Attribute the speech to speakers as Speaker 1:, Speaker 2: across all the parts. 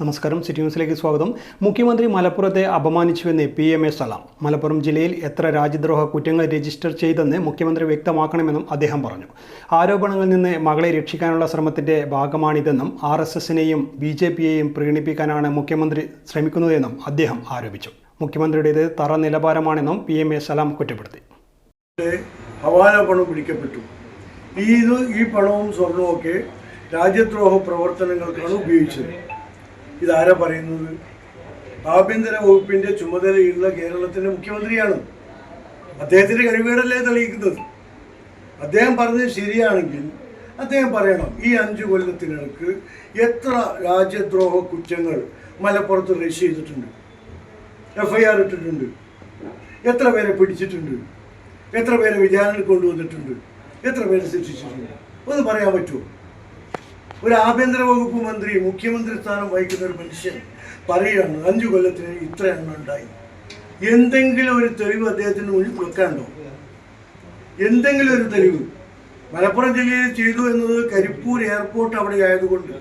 Speaker 1: നമസ്കാരം. സിറ്റി ന്യൂസിലേക്ക് സ്വാഗതം. മുഖ്യമന്ത്രി മലപ്പുറത്തെ അപമാനിച്ചുവെന്ന് PMA സലാം. മലപ്പുറം ജില്ലയിൽ എത്ര രാജ്യദ്രോഹ കുറ്റങ്ങൾ രജിസ്റ്റർ ചെയ്തെന്ന് മുഖ്യമന്ത്രി വ്യക്തമാക്കണമെന്നും അദ്ദേഹം പറഞ്ഞു. ആരോപണങ്ങളിൽ നിന്ന് മകളെ രക്ഷിക്കാനുള്ള ശ്രമത്തിന്റെ ഭാഗമാണിതെന്നും RSSനെയും BJPയെയും പ്രീണിപ്പിക്കാനാണ് മുഖ്യമന്ത്രി ശ്രമിക്കുന്നതെന്നും അദ്ദേഹം ആരോപിച്ചു. മുഖ്യമന്ത്രിയുടേത് തറ നിലവാരമാണെന്നും PMA സലാം കുറ്റപ്പെടുത്തി.
Speaker 2: ഹവാല പണം പിടിക്കപ്പെട്ടു. ഈ പണവും സ്വർണവും രാജ്യദ്രോഹ പ്രവർത്തനങ്ങൾക്കാണ് ഉപയോഗിച്ചത്. ഇതാരാ പറയുന്നത്? ആഭ്യന്തര വകുപ്പിന്റെ ചുമതലയുള്ള കേരളത്തിന്റെ മുഖ്യമന്ത്രിയാണ്. അദ്ദേഹത്തിന്റെ കഴിവുകളല്ലേ തെളിയിക്കുന്നത്. അദ്ദേഹം പറഞ്ഞത് ശരിയാണെങ്കിൽ അദ്ദേഹം പറയണം, ഈ 5 കൊല്ലത്തിനടുക്ക് എത്ര രാജ്യദ്രോഹ കുറ്റങ്ങൾ മലപ്പുറത്ത് രജിസ്റ്റർ ചെയ്തിട്ടുണ്ട്, FIR ഇട്ടിട്ടുണ്ട്, എത്ര പേരെ പിടിച്ചിട്ടുണ്ട്, എത്ര പേരെ വിചാരണ കൊണ്ടുവന്നിട്ടുണ്ട്, എത്ര പേരെ ശിക്ഷിച്ചിട്ടുണ്ട്, ഒന്ന് പറയാൻ പറ്റുമോ? ഒരു ആഭ്യന്തര വകുപ്പ് മന്ത്രി, മുഖ്യമന്ത്രി സ്ഥാനം വഹിക്കുന്ന ഒരു മനുഷ്യൻ പറയുകയാണ് 5 കൊല്ലത്തിന് ഇത്ര എണ്ണം ഉണ്ടായി. എന്തെങ്കിലും ഒരു തെളിവ് അദ്ദേഹത്തിന് മുന്നിൽ വെക്കാണ്ടോ? എന്തെങ്കിലും ഒരു തെളിവ് മലപ്പുറം ജില്ലയിൽ ചെയ്തു എന്നത് കരിപ്പൂർ എയർപോർട്ട് അവിടെ ആയതുകൊണ്ട്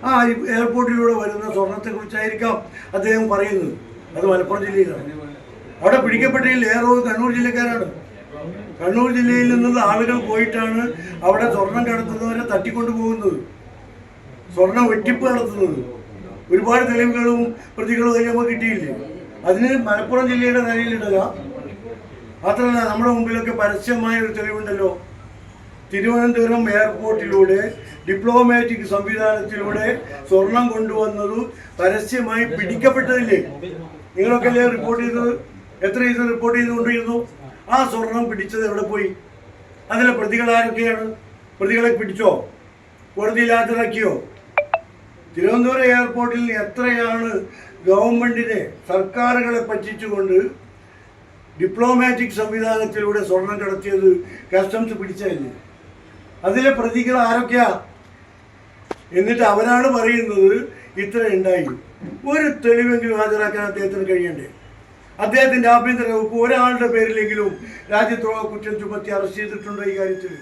Speaker 2: ആ എയർപോർട്ടിലൂടെ വരുന്ന സ്വർണത്തെക്കുറിച്ചായിരിക്കാം അദ്ദേഹം പറയുന്നത്. അത് മലപ്പുറം ജില്ലയിലാണ്. അവിടെ പിടിക്കപ്പെട്ടതിൽ ഏറെ കണ്ണൂർ ജില്ലക്കാരാണ്. കണ്ണൂർ ജില്ലയിൽ നിന്ന് ആളുകൾ പോയിട്ടാണ് അവിടെ സ്വർണം കടത്തുന്നവരെ തട്ടിക്കൊണ്ടു പോകുന്നത്, സ്വർണം വെട്ടിപ്പ് നടത്തുന്നത്. ഒരുപാട് തെളിവുകളും പ്രതികളും നമുക്ക് കിട്ടിയില്ലേ? അതിന് മലപ്പുറം ജില്ലയുടെ നിലയിലിടുക മാത്രമല്ല, നമ്മുടെ മുമ്പിലൊക്കെ പരസ്യമായ ഒരു തെളിവുണ്ടല്ലോ. തിരുവനന്തപുരം എയർപോർട്ടിലൂടെ ഡിപ്ലോമാറ്റിക് സംവിധാനത്തിലൂടെ സ്വർണം കൊണ്ടുവന്നത് പരസ്യമായി പിടിക്കപ്പെട്ടതില്ലേ? നിങ്ങളൊക്കെ അല്ലേ റിപ്പോർട്ട് ചെയ്തത്? എത്ര ദിവസം റിപ്പോർട്ട് ചെയ്തുകൊണ്ടിരുന്നു? ആ സ്വർണം പിടിച്ചത് എവിടെ പോയി? അതിലെ പ്രതികൾ ആരൊക്കെയാണ്? പ്രതികളെ പിടിച്ചോ? കോടതിയിൽ ഹാജരാക്കിയോ? തിരുവനന്തപുരം എയർപോർട്ടിൽ എത്രയാണ് ഗവൺമെന്റിനെ, സർക്കാരുകളെ പറ്റിച്ചുകൊണ്ട് ഡിപ്ലോമാറ്റിക് സംവിധാനത്തിലൂടെ സ്വർണം കടത്തിയത് കസ്റ്റംസ് പിടിച്ചതല്ലേ? അതിലെ പ്രതികൾ ആരൊക്കെയാ? എന്നിട്ട് അവരാണ് പറയുന്നത് ഇത്ര ഉണ്ടായി. ഒരു തെളിവെങ്കിലും ഹാജരാക്കാൻ അദ്ദേഹത്തിന് കഴിയണ്ടേ? അദ്ദേഹത്തിന്റെ ആഭ്യന്തര വകുപ്പ് ഒരാളുടെ പേരിലെങ്കിലും രാജ്യദ്രോഹ കുറ്റം ചുമത്തി അറസ്റ്റ് ചെയ്തിട്ടുണ്ടോ ഈ കാര്യത്തിൽ?